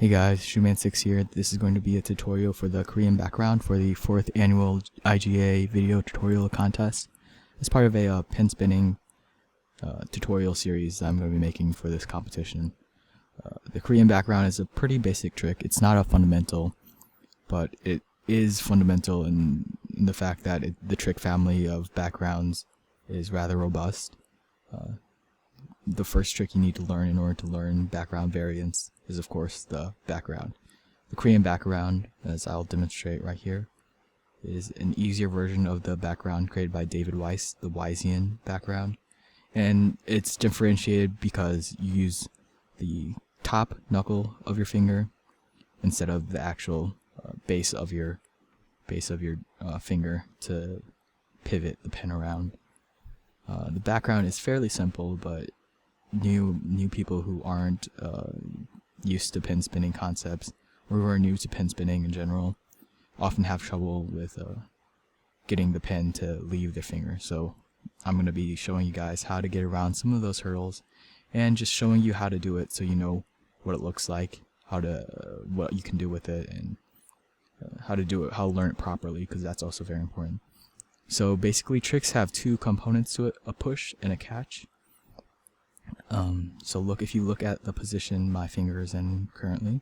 Hey guys, Shoeman6 here. This is going to be a tutorial for the Korean background for the 4th annual IJA Video Tutorial Contest. As part of a pin spinning tutorial series I'm going to be making for this competition. The Korean background is a pretty basic trick. It's not a fundamental, but it is fundamental in the fact that the trick family of backgrounds is rather robust. The first trick you need to learn in order to learn background variants is, of course, the background. The Korean background, as I'll demonstrate right here, is an easier version of the background created by David Weiss, the Weisian background. And it's differentiated because you use the top knuckle of your finger instead of the actual base of your finger to pivot the pen around. The background is fairly simple, but new people who aren't used to pin spinning concepts, or who are new to pin spinning in general, often have trouble with getting the pen to leave their finger. So I'm going to be showing you guys how to get around some of those hurdles, and just showing you how to do it so you know what it looks like, what you can do with it, and how to learn it properly, because that's also very important. So basically, tricks have two components to it: a push and a catch. So if you look at the position my finger is in currently,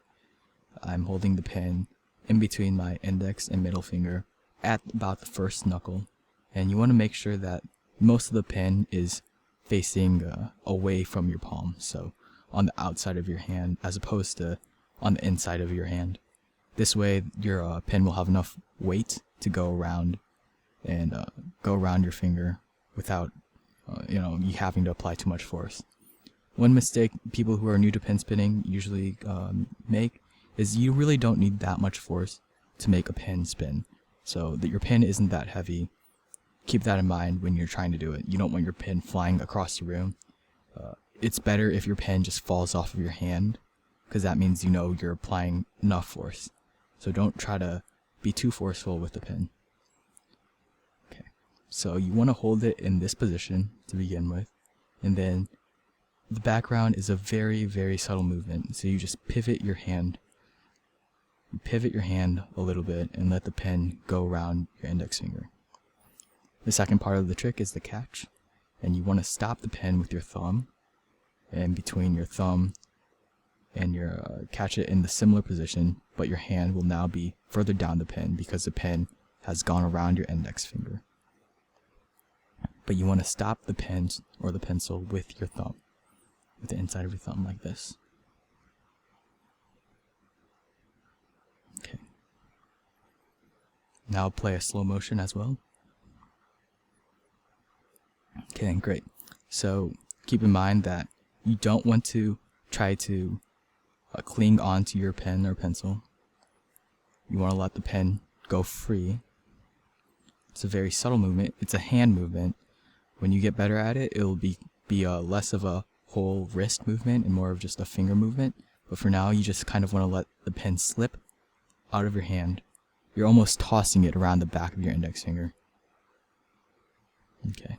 I'm holding the pen in between my index and middle finger at about the first knuckle, and you want to make sure that most of the pen is facing away from your palm, so on the outside of your hand as opposed to on the inside of your hand. This way your pen will have enough weight to go around and go around your finger without you having to apply too much force. One mistake people who are new to pen spinning usually make is you really don't need that much force to make a pen spin, so that your pen isn't that heavy. Keep that in mind when you're trying to do it. You don't want your pen flying across the room. It's better if your pen just falls off of your hand, because that means you're applying enough force. So don't try to be too forceful with the pen. Okay, so you want to hold it in this position to begin with, and then the background is a very, very subtle movement. So you just pivot your hand. You pivot your hand a little bit and let the pen go around your index finger. The second part of the trick is the catch, and you want to stop the pen with your thumb, and between your thumb and your catch it in the similar position, but your hand will now be further down the pen because the pen has gone around your index finger. But you want to stop the pen or the pencil with your thumb, with the inside of your thumb like this. Okay. Now play a slow motion as well. Okay, great. So keep in mind that you don't want to try to cling onto your pen or pencil. You want to let the pen go free. It's a very subtle movement. It's a hand movement. When you get better at it, it'll be less of a whole wrist movement and more of just a finger movement. But for now, you just kind of want to let the pen slip out of your hand. You're almost tossing it around the back of your index finger. Okay.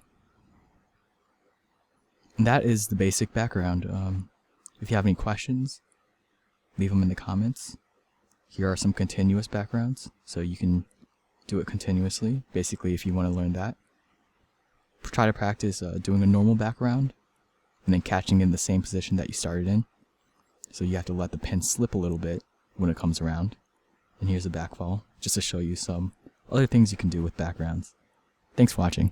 And that is the basic background. If you have any questions, leave them in the comments. Here are some continuous backgrounds, so you can do it continuously. Basically, if you want to learn that, try to practice doing a normal background and then catching in the same position that you started in. So you have to let the pen slip a little bit when it comes around. And here's a backfall, just to show you some other things you can do with backgrounds. Thanks for watching.